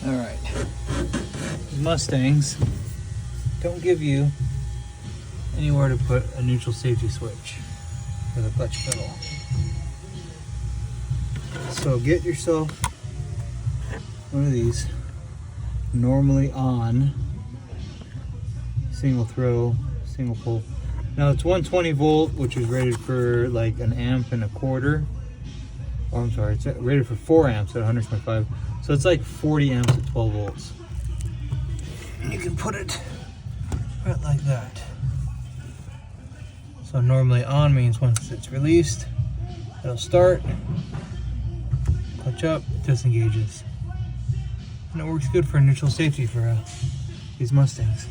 All right. Mustangs don't give you anywhere to put a neutral safety switch for the clutch pedal. So get yourself one of these normally on single throw, single pole. Now it's 120 volt, which is rated for like an amp and a quarter. Oh, I'm sorry, it's rated for 4 amps at 125. So it's like 40 amps at 12 volts. And you can put it right like that. So normally on means once it's released, it'll start, clutch up, disengages. And it works good for neutral safety for these Mustangs.